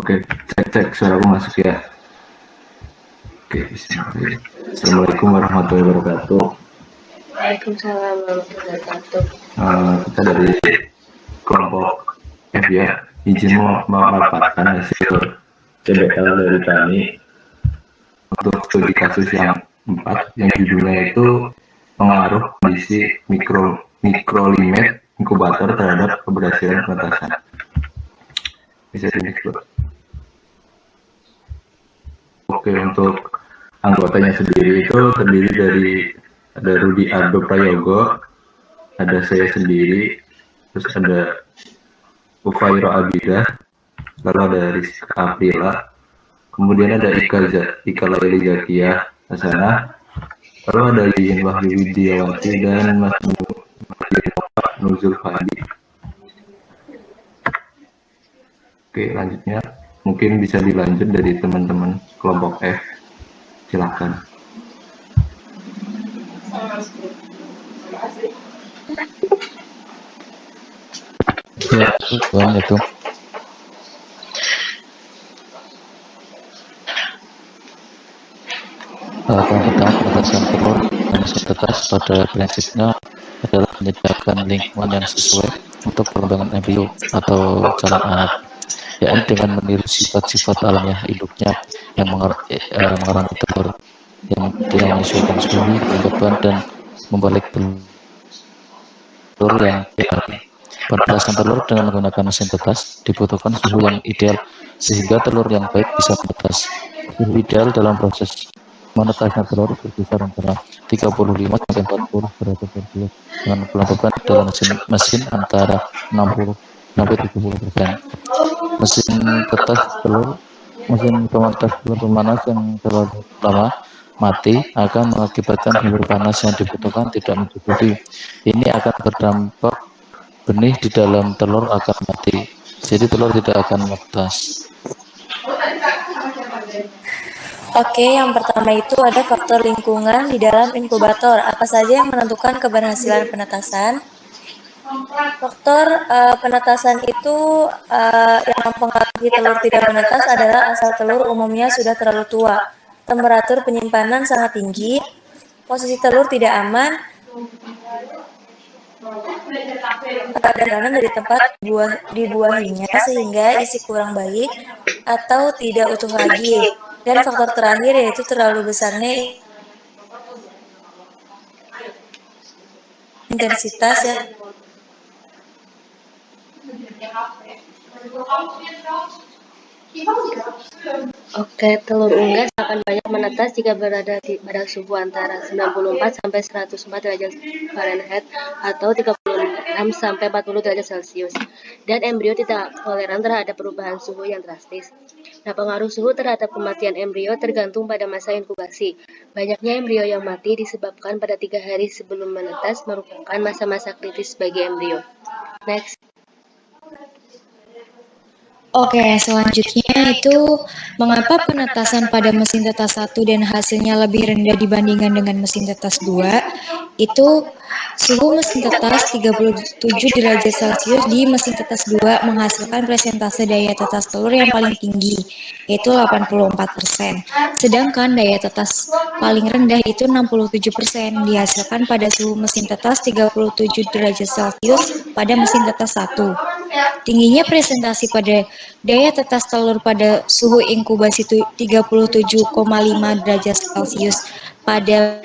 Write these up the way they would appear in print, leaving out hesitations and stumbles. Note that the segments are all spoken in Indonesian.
Oke, cek suaraku masuk ya. Oke, bismillah. Assalamualaikum warahmatullahi wabarakatuh. Waalaikumsalam warahmatullahi wabarakatuh. Kita dari kelompok F ya, izin memanfaatkan hasil TBL dari kami untuk studi kasus yang 4, yang judulnya itu pengaruh kondisi mikrolimet inkubator terhadap keberhasilan penetasan. Bisa di-next. Oke, untuk anggotanya sendiri itu terdiri dari ada Rudi Ardo Prayogo, ada saya sendiri, terus ada Ufairo Abidah, lalu ada Rizka Aprila, kemudian ada Ika Laili Zakiah Hasanah, lalu ada Lin Wahyu Widiawanti dan Mas Nuzul Fadi. Oke, lanjutnya mungkin bisa dilanjut dari teman-teman kelompok F. Silakan. Ya, itu. Yang pertama, penetasan telur dan tetas pada prinsipnya adalah menyediakan lingkungan yang sesuai untuk perkembangan embrio atau calon anak, yakni dengan meniru sifat-sifat alamiah induknya yang mengalami telur yang menyesuaikan suhu, kelembaban, dan membalik telur yang dialami. Penetasan telur dengan menggunakan mesin tetas dibutuhkan suhu yang ideal sehingga telur yang baik bisa menetas. Suhu ideal dalam proses menetasnya telur berkisar antara 35 sampai 40 derajat Celcius dengan kelembaban dalam mesin antara 60 sampai 70%. Mesin pemetas telur pemanas yang terlalu lama mati akan mengakibatkan sumber panas yang dibutuhkan tidak mencukupi. Ini akan berdampak benih di dalam telur akan mati, jadi telur tidak akan menetas. Oke, yang pertama itu ada faktor lingkungan di dalam inkubator. Apa saja yang menentukan keberhasilan penetasan? Faktor penetasan itu yang mempengaruhi telur tidak menetas adalah asal telur umumnya sudah terlalu tua, temperatur penyimpanan sangat tinggi, posisi telur tidak aman, tekanan dari tempat dibuahinya sehingga isi kurang baik atau tidak utuh lagi. Dan faktor terakhir yaitu terlalu besarnya intensitas ya. Oke, telur unggas akan banyak menetas jika berada pada suhu antara 94 sampai 104 derajat Fahrenheit atau 36 sampai 40 derajat Celcius. Dan embrio tidak toleran terhadap perubahan suhu yang drastis. Nah, pengaruh suhu terhadap kematian embrio tergantung pada masa inkubasi. Banyaknya embrio yang mati disebabkan pada 3 hari sebelum menetas merupakan masa-masa kritis bagi embrio. Next. Oke, selanjutnya itu mengapa penetasan pada mesin tetas 1 dan hasilnya lebih rendah dibandingkan dengan mesin tetas 2? Itu suhu mesin tetas 37 derajat Celcius di mesin tetas 2 menghasilkan presentase daya tetas telur yang paling tinggi, yaitu 84%. Sedangkan daya tetas paling rendah itu 67% dihasilkan pada suhu mesin tetas 37 derajat Celcius pada mesin tetas 1. Tingginya presentasi pada daya tetas telur pada suhu inkubasi 37,5 derajat Celcius pada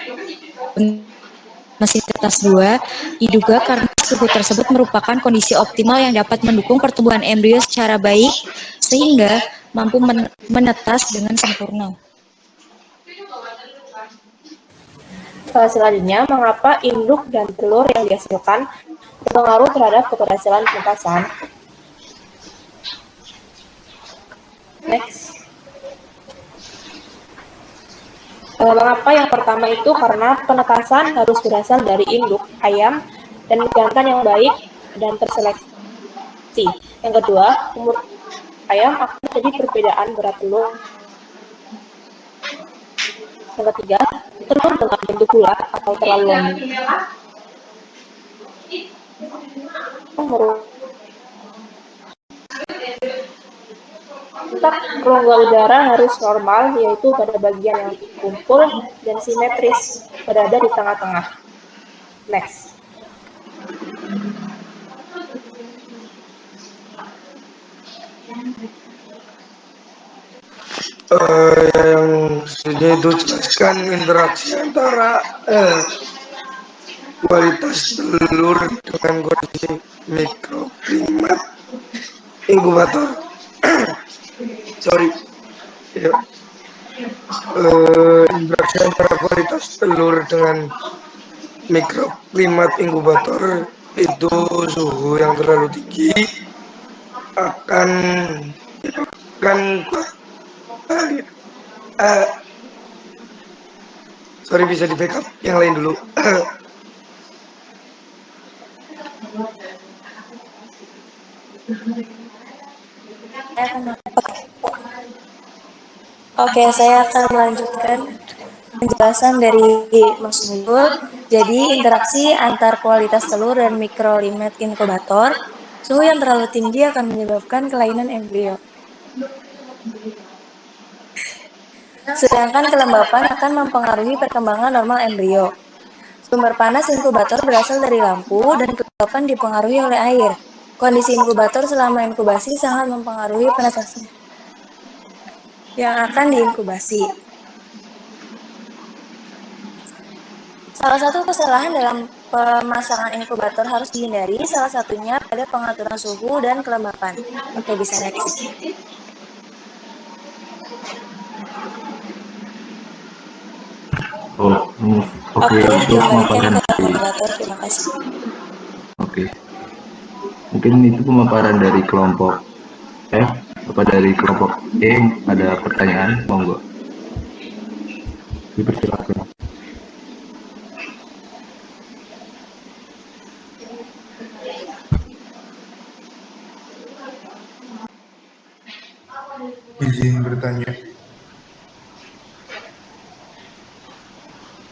mesin tetas 2 diduga karena suhu tersebut merupakan kondisi optimal yang dapat mendukung pertumbuhan embrio secara baik sehingga mampu menetas dengan sempurna. Selanjutnya, mengapa induk dan telur yang dihasilkan berpengaruh terhadap keberhasilan penetasan? Next. Mengapa yang pertama itu karena penetasan harus berasal dari induk ayam dan jantan yang baik dan terseleksi. Yang kedua, umur ayam akan terjadi perbedaan berat telur. Yang ketiga, telur dengan bentuk bulat atau terlalu longgar rongga udara harus normal, yaitu pada bagian yang kumpul dan simetris, berada di tengah-tengah. Next. Yang selanjutnya itu jelaskan interaksi antara kualitas telur dengan kondisi mikroklimat inkubator. Ya. Interaksi antara kualitas telur dengan mikroklimat inkubator itu suhu yang terlalu tinggi akan bisa di backup yang lain dulu. Oke, saya akan melanjutkan penjelasan dari Mas Nurul. Jadi, interaksi antar kualitas telur dan mikroklimat inkubator, suhu yang terlalu tinggi akan menyebabkan kelainan embrio. Sedangkan kelembapan akan mempengaruhi perkembangan normal embrio. Sumber panas inkubator berasal dari lampu dan kelembapan dipengaruhi oleh air. Kondisi inkubator selama inkubasi sangat mempengaruhi penetasan yang akan diinkubasi. Salah satu kesalahan dalam pemasangan inkubator harus dihindari, salah satunya pada pengaturan suhu dan kelembapan. Oke, bisa next. Oke, itu pemaparan dari moderator, terima kasih. Oke. Mungkin itu pemaparan dari kelompok dari kelompok E. Ada pertanyaan, monggo. Dipersilakan. Izin bertanya.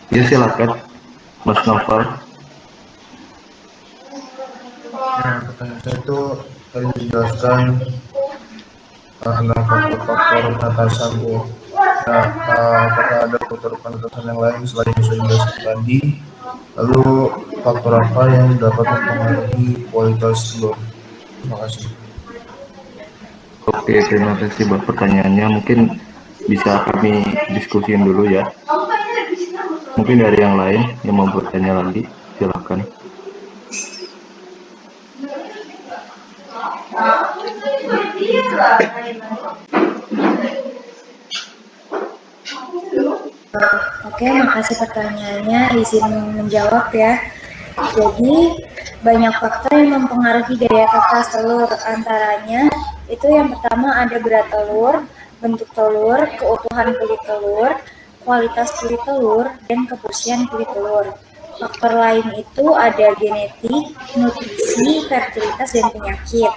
Ya, silakan, Mas Novel. Ya, pertanyaan saya itu tadi dijelaskan tentang faktor-faktor penetasan Bu. Nah, apakah ada faktor penetasan yang lain selain yang sudah dijelaskan tadi? Lalu faktor apa yang dapat mempengaruhi kualitas telur? Terima kasih. Oke, terima kasih buat pertanyaannya. Mungkin bisa kami diskusiin dulu ya. Mungkin dari yang lain yang mau bertanya lagi, silakan. Oke, makasih pertanyaannya. Izin menjawab ya. Jadi, banyak faktor yang mempengaruhi daya tetas telur. Antaranya, itu yang pertama ada berat telur, bentuk telur, keutuhan kulit telur, kualitas kulit telur, dan kebersihan kulit telur. Faktor lain itu ada genetik, nutrisi, fertilitas, dan penyakit.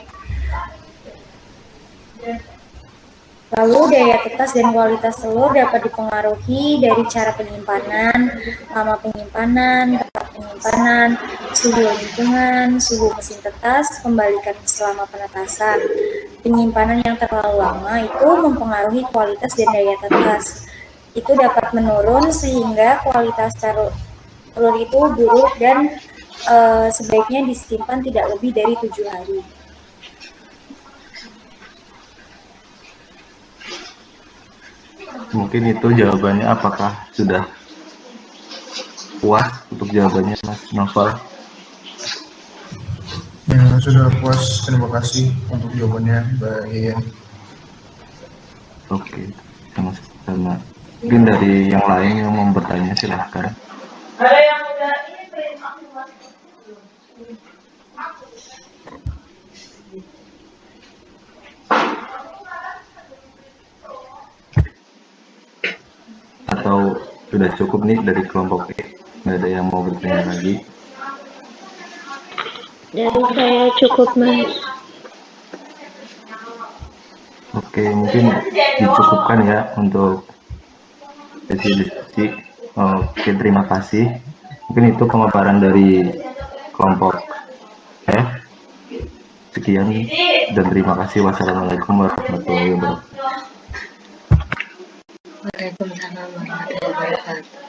Lalu daya tetas dan kualitas telur dapat dipengaruhi dari cara penyimpanan, lama penyimpanan, tempat penyimpanan, suhu lingkungan, suhu mesin tetas, pembalikan selama penetasan. Penyimpanan yang terlalu lama itu mempengaruhi kualitas dan daya tetas. Itu dapat menurun sehingga kualitas telur itu buruk dan sebaiknya disimpan tidak lebih dari 7 hari. Mungkin itu jawabannya. Apakah sudah puas untuk jawabannya, Mas Novel? Ya, sudah puas. Terima kasih untuk jawabannya, Mbak Ian. Oke, sama-sama. Mungkin dari yang lain yang mau bertanya, silahkan. Ada yang udah ini print aku Atau sudah cukup nih dari kelompok E? Nggak ada yang mau bertanya lagi? Dari saya cukup, Mas. Oke, mungkin dicukupkan ya untuk sesi diskusi. Oke, terima kasih. Mungkin itu pemaparan dari kelompok F. Sekian dan terima kasih. Wassalamualaikum warahmatullahi wabarakatuh. Waalaikumsalam warahmatullahi wabarakatuh.